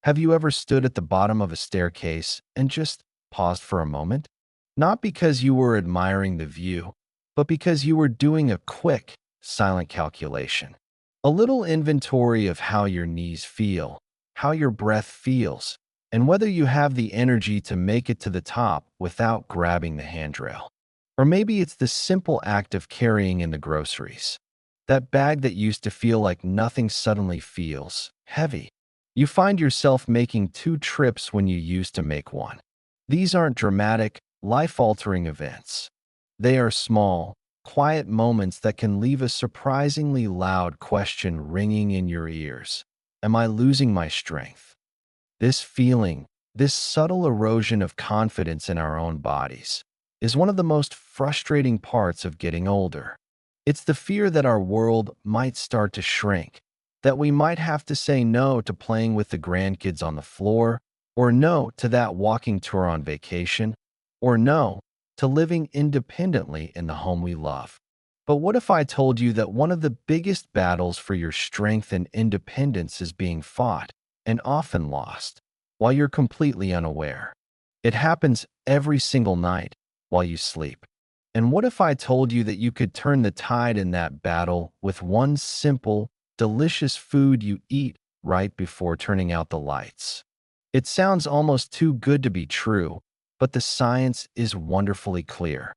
Have you ever stood at the bottom of a staircase and just paused for a moment? Not because you were admiring the view, but because you were doing a quick, silent calculation. A little inventory of how your knees feel, how your breath feels, and whether you have the energy to make it to the top without grabbing the handrail. Or maybe it's the simple act of carrying in the groceries. That bag that used to feel like nothing suddenly feels heavy. You find yourself making two trips when you used to make one. These aren't dramatic, life-altering events. They are small, quiet moments that can leave a surprisingly loud question ringing in your ears. Am I losing my strength? This feeling, this subtle erosion of confidence in our own bodies, is one of the most frustrating parts of getting older. It's the fear that our world might start to shrink, that we might have to say no to playing with the grandkids on the floor, or no to that walking tour on vacation, or no to living independently in the home we love. But what if I told you that one of the biggest battles for your strength and independence is being fought, and often lost, while you're completely unaware? It happens every single night while you sleep. And what if I told you that you could turn the tide in that battle with one simple, delicious food you eat right before turning out the lights? It sounds almost too good to be true, but the science is wonderfully clear.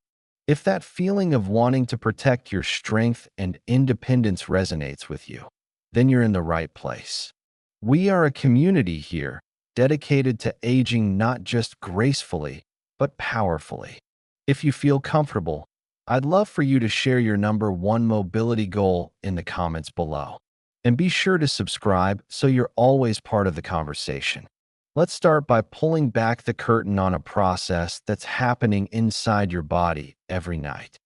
If that feeling of wanting to protect your strength and independence resonates with you, then you're in the right place. We are a community here dedicated to aging not just gracefully, but powerfully. If you feel comfortable, I'd love for you to share your number one mobility goal in the comments below. And be sure to subscribe so you're always part of the conversation. Let's start by pulling back the curtain on a process that's happening inside your body every night.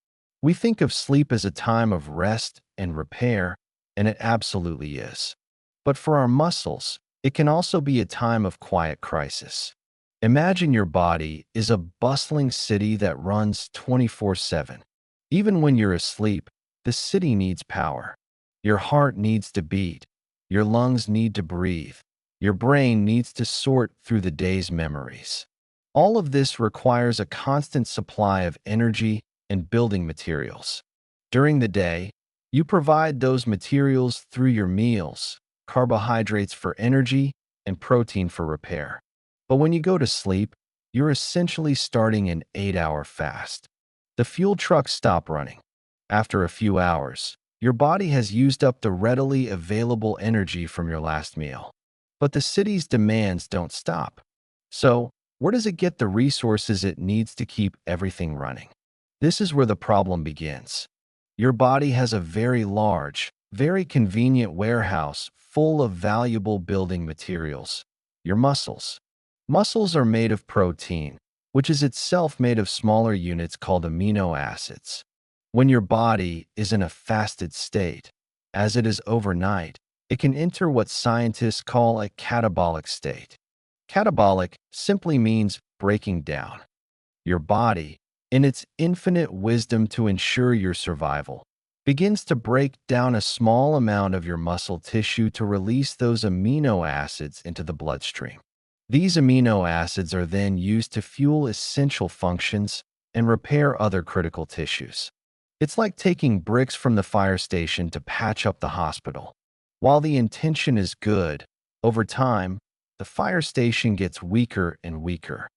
We think of sleep as a time of rest and repair, and it absolutely is. But for our muscles, it can also be a time of quiet crisis. Imagine your body is a bustling city that runs 24/7. Even when you're asleep, the city needs power. Your heart needs to beat. Your lungs need to breathe. Your brain needs to sort through the day's memories. All of this requires a constant supply of energy and building materials. During the day, you provide those materials through your meals, carbohydrates for energy and protein for repair. But when you go to sleep, you're essentially starting an 8-hour fast. The fuel trucks stop running. After a few hours, your body has used up the readily available energy from your last meal. But the city's demands don't stop. So, where does it get the resources it needs to keep everything running? This is where the problem begins. Your body has a very large, very convenient warehouse full of valuable building materials. Your muscles. Muscles are made of protein, which is itself made of smaller units called amino acids. When your body is in a fasted state, as it is overnight, it can enter what scientists call a catabolic state. Catabolic simply means breaking down. Your body, in its infinite wisdom to ensure your survival, begins to break down a small amount of your muscle tissue to release those amino acids into the bloodstream. These amino acids are then used to fuel essential functions and repair other critical tissues. It's like taking bricks from the fire station to patch up the hospital. While the intention is good, over time, the fire station gets weaker and weaker.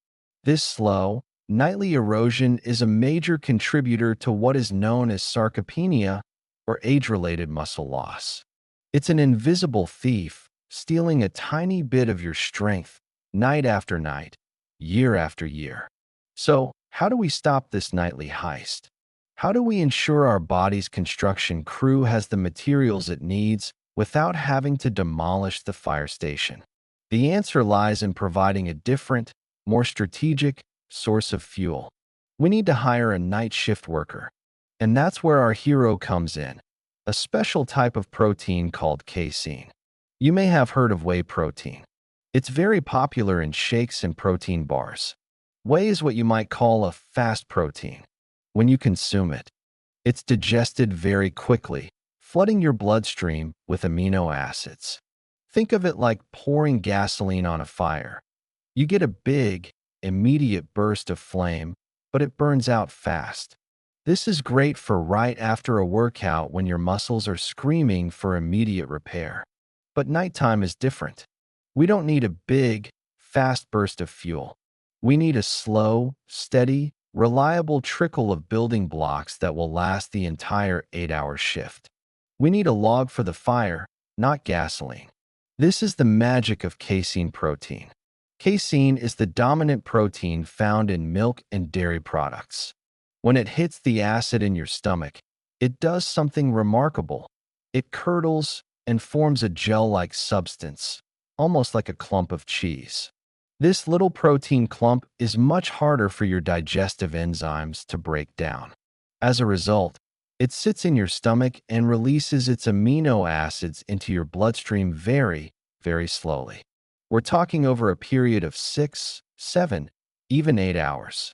This slow, nightly erosion is a major contributor to what is known as sarcopenia, or age-related muscle loss. It's an invisible thief, stealing a tiny bit of your strength, night after night, year after year. So, how do we stop this nightly heist? How do we ensure our body's construction crew has the materials it needs without having to demolish the fire station? The answer lies in providing a different, more strategic source of fuel. We need to hire a night shift worker. And that's where our hero comes in, a special type of protein called casein. You may have heard of whey protein. It's very popular in shakes and protein bars. Whey is what you might call a fast protein. When you consume it, it's digested very quickly, flooding your bloodstream with amino acids. Think of it like pouring gasoline on a fire. You get a big, immediate burst of flame, but it burns out fast. This is great for right after a workout when your muscles are screaming for immediate repair. But nighttime is different. We don't need a big, fast burst of fuel. We need a slow, steady, reliable trickle of building blocks that will last the entire 8-hour shift. We need a log for the fire, not gasoline. This is the magic of casein protein. Casein is the dominant protein found in milk and dairy products. When it hits the acid in your stomach, it does something remarkable. It curdles and forms a gel-like substance, almost like a clump of cheese. This little protein clump is much harder for your digestive enzymes to break down. As a result, it sits in your stomach and releases its amino acids into your bloodstream very, very slowly. We're talking over a period of 6, 7, even 8 hours.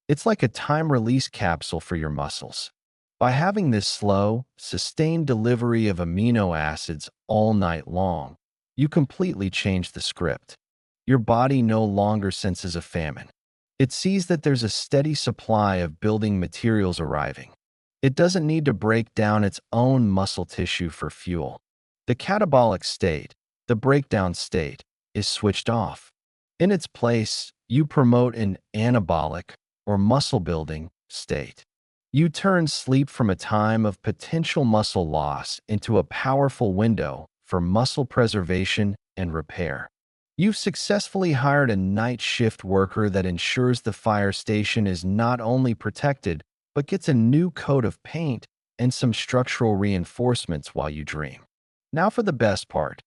It's like a time-release capsule for your muscles. By having this slow, sustained delivery of amino acids all night long, you completely change the script. Your body no longer senses a famine. It sees that there's a steady supply of building materials arriving. It doesn't need to break down its own muscle tissue for fuel. The catabolic state, the breakdown state, is switched off. In its place, you promote an anabolic, or muscle-building, state. You turn sleep from a time of potential muscle loss into a powerful window for muscle preservation and repair. You've successfully hired a night shift worker that ensures the fire station is not only protected, but gets a new coat of paint and some structural reinforcements while you dream. Now for the best part.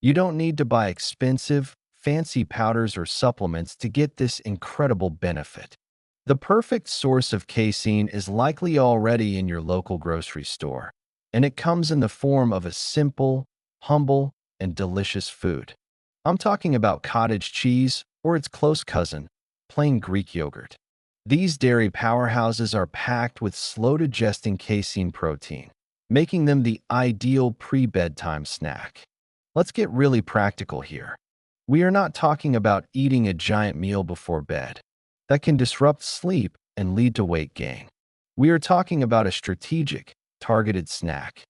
You don't need to buy expensive, fancy powders or supplements to get this incredible benefit. The perfect source of casein is likely already in your local grocery store, and it comes in the form of a simple, humble, and delicious food. I'm talking about cottage cheese or its close cousin, plain Greek yogurt. These dairy powerhouses are packed with slow-digesting casein protein, making them the ideal pre-bedtime snack. Let's get really practical here. We are not talking about eating a giant meal before bed. That can disrupt sleep and lead to weight gain. We are talking about a strategic, targeted snack.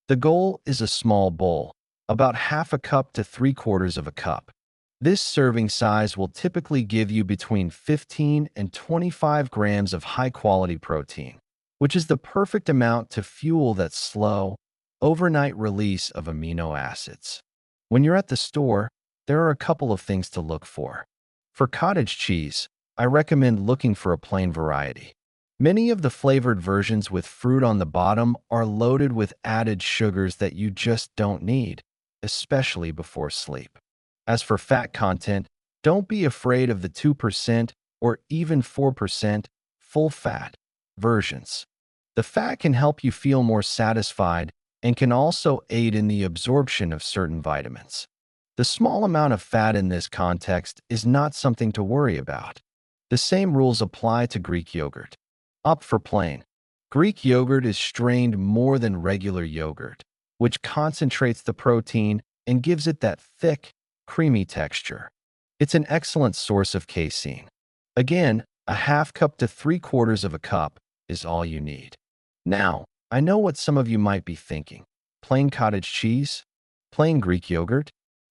The goal is a small bowl, about half a cup to 3/4 of a cup. This serving size will typically give you between 15 and 25 grams of high-quality protein, which is the perfect amount to fuel that slow, overnight release of amino acids. When you're at the store, there are a couple of things to look for. For cottage cheese, I recommend looking for a plain variety. Many of the flavored versions with fruit on the bottom are loaded with added sugars that you just don't need, especially before sleep. As for fat content, don't be afraid of the 2% or even 4% full-fat versions. The fat can help you feel more satisfied and can also aid in the absorption of certain vitamins. The small amount of fat in this context is not something to worry about. The same rules apply to Greek yogurt. Opt for plain. Greek yogurt is strained more than regular yogurt, which concentrates the protein and gives it that thick, creamy texture. It's an excellent source of casein. Again, a half cup to 3/4 of a cup is all you need. Now, I know what some of you might be thinking. Plain cottage cheese? Plain Greek yogurt?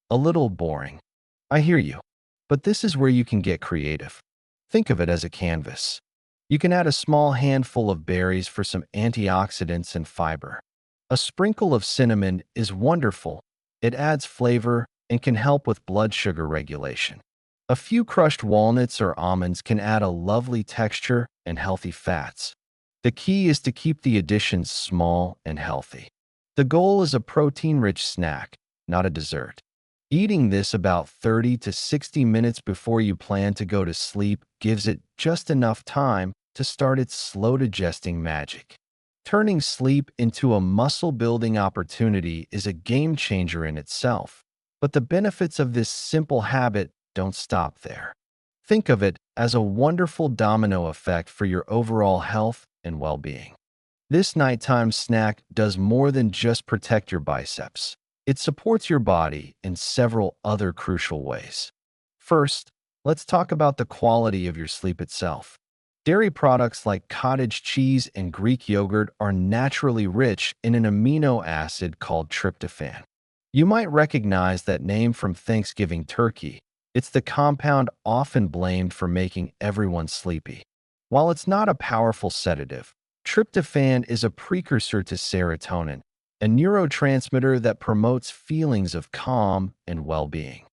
A little boring. I hear you. But this is where you can get creative. Think of it as a canvas. You can add a small handful of berries for some antioxidants and fiber. A sprinkle of cinnamon is wonderful. It adds flavor and can help with blood sugar regulation. A few crushed walnuts or almonds can add a lovely texture and healthy fats. The key is to keep the additions small and healthy. The goal is a protein-rich snack, not a dessert. Eating this about 30 to 60 minutes before you plan to go to sleep gives it just enough time to start its slow-digesting magic. Turning sleep into a muscle-building opportunity is a game-changer in itself, but the benefits of this simple habit don't stop there. Think of it as a wonderful domino effect for your overall health and well-being. This nighttime snack does more than just protect your biceps. It supports your body in several other crucial ways. First, let's talk about the quality of your sleep itself. Dairy products like cottage cheese and Greek yogurt are naturally rich in an amino acid called tryptophan. You might recognize that name from Thanksgiving turkey. It's the compound often blamed for making everyone sleepy. While it's not a powerful sedative, tryptophan is a precursor to serotonin, a neurotransmitter that promotes feelings of calm and well-being.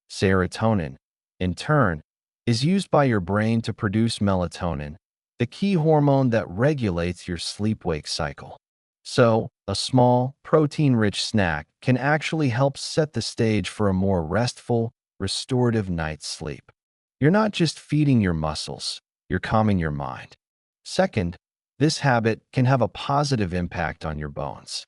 Serotonin, in turn, is used by your brain to produce melatonin, the key hormone that regulates your sleep-wake cycle. So, a small, protein-rich snack can actually help set the stage for a more restful, restorative night's sleep. You're not just feeding your muscles, you're calming your mind. Second, this habit can have a positive impact on your bones.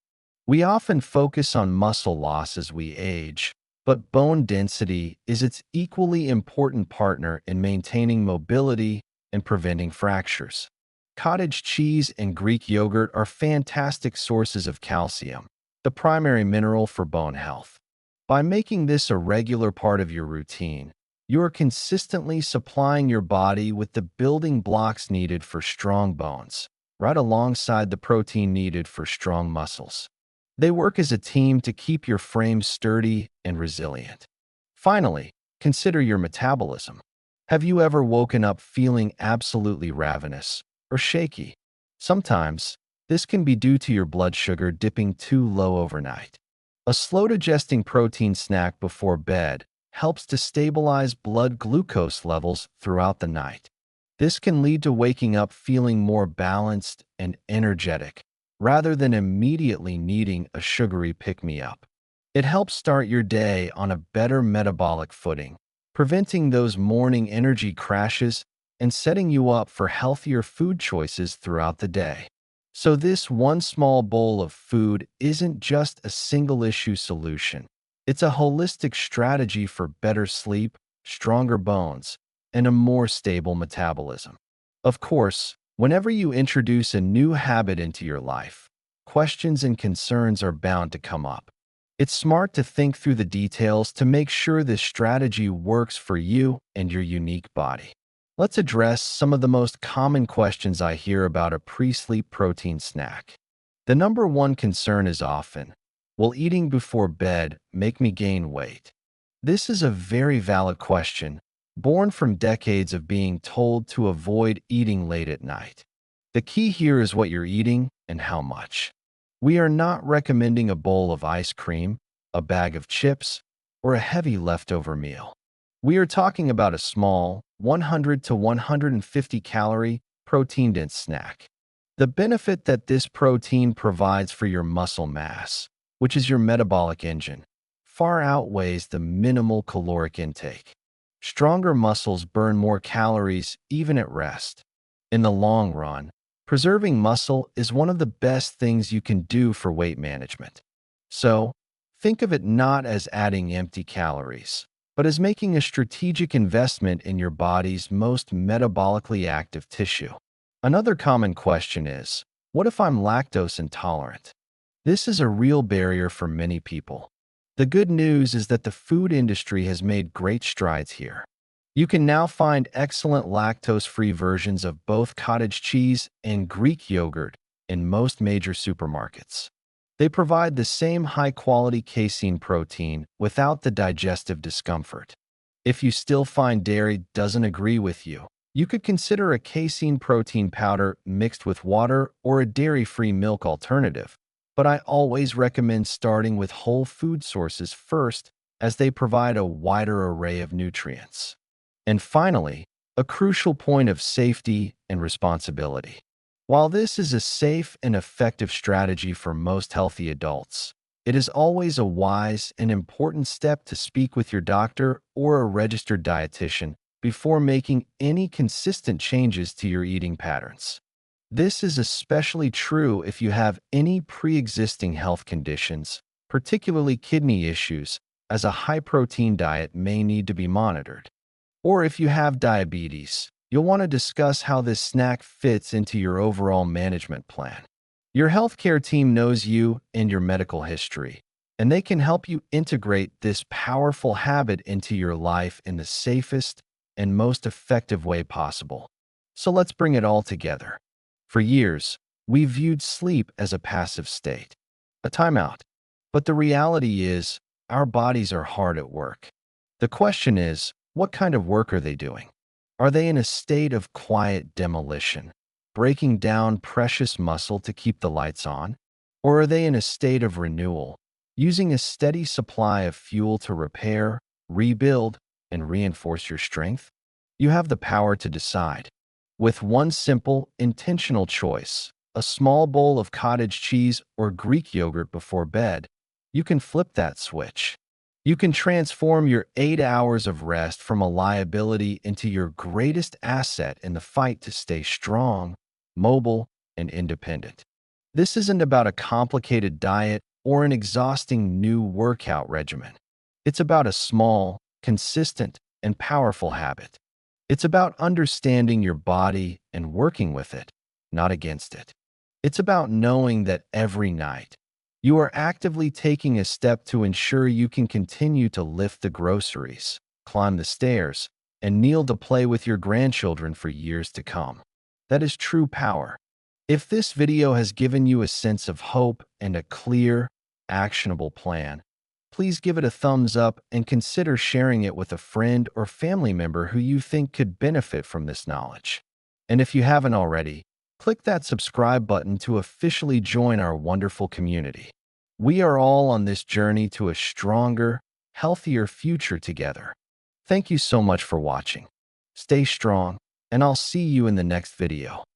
We often focus on muscle loss as we age, but bone density is its equally important partner in maintaining mobility and preventing fractures. Cottage cheese and Greek yogurt are fantastic sources of calcium, the primary mineral for bone health. By making this a regular part of your routine, you are consistently supplying your body with the building blocks needed for strong bones, right alongside the protein needed for strong muscles. They work as a team to keep your frame sturdy and resilient. Finally, consider your metabolism. Have you ever woken up feeling absolutely ravenous or shaky? Sometimes, this can be due to your blood sugar dipping too low overnight. A slow-digesting protein snack before bed helps to stabilize blood glucose levels throughout the night. This can lead to waking up feeling more balanced and energetic, rather than immediately needing a sugary pick-me-up. It helps start your day on a better metabolic footing, preventing those morning energy crashes and setting you up for healthier food choices throughout the day. So this one small bowl of food isn't just a single-issue solution. It's a holistic strategy for better sleep, stronger bones, and a more stable metabolism. Of course, whenever you introduce a new habit into your life, questions and concerns are bound to come up. It's smart to think through the details to make sure this strategy works for you and your unique body. Let's address some of the most common questions I hear about a pre-sleep protein snack. The number one concern is often, will eating before bed make me gain weight? This is a very valid question, born from decades of being told to avoid eating late at night. The key here is what you're eating and how much. We are not recommending a bowl of ice cream, a bag of chips, or a heavy leftover meal. We are talking about a small, 100 to 150 calorie, protein-dense snack. The benefit that this protein provides for your muscle mass, which is your metabolic engine, far outweighs the minimal caloric intake. Stronger muscles burn more calories even at rest. In the long run, preserving muscle is one of the best things you can do for weight management. So, think of it not as adding empty calories, but as making a strategic investment in your body's most metabolically active tissue. Another common question is, what if I'm lactose intolerant? This is a real barrier for many people. The good news is that the food industry has made great strides here. You can now find excellent lactose-free versions of both cottage cheese and Greek yogurt in most major supermarkets. They provide the same high-quality casein protein without the digestive discomfort. If you still find dairy doesn't agree with you, you could consider a casein protein powder mixed with water or a dairy-free milk alternative. But I always recommend starting with whole food sources first, as they provide a wider array of nutrients. And finally, a crucial point of safety and responsibility. While this is a safe and effective strategy for most healthy adults, it is always a wise and important step to speak with your doctor or a registered dietitian before making any consistent changes to your eating patterns. This is especially true if you have any pre-existing health conditions, particularly kidney issues, as a high-protein diet may need to be monitored. Or if you have diabetes, you'll want to discuss how this snack fits into your overall management plan. Your healthcare team knows you and your medical history, and they can help you integrate this powerful habit into your life in the safest and most effective way possible. So let's bring it all together. For years, we viewed sleep as a passive state, a timeout. But the reality is, our bodies are hard at work. The question is, what kind of work are they doing? Are they in a state of quiet demolition, breaking down precious muscle to keep the lights on? Or are they in a state of renewal, using a steady supply of fuel to repair, rebuild, and reinforce your strength? You have the power to decide. With one simple, intentional choice, a small bowl of cottage cheese or Greek yogurt before bed, you can flip that switch. You can transform your 8 hours of rest from a liability into your greatest asset in the fight to stay strong, mobile, and independent. This isn't about a complicated diet or an exhausting new workout regimen. It's about a small, consistent, and powerful habit. It's about understanding your body and working with it, not against it. It's about knowing that every night, you are actively taking a step to ensure you can continue to lift the groceries, climb the stairs, and kneel to play with your grandchildren for years to come. That is true power. If this video has given you a sense of hope and a clear, actionable plan, please give it a thumbs up and consider sharing it with a friend or family member who you think could benefit from this knowledge. And if you haven't already, click that subscribe button to officially join our wonderful community. We are all on this journey to a stronger, healthier future together. Thank you so much for watching. Stay strong, and I'll see you in the next video.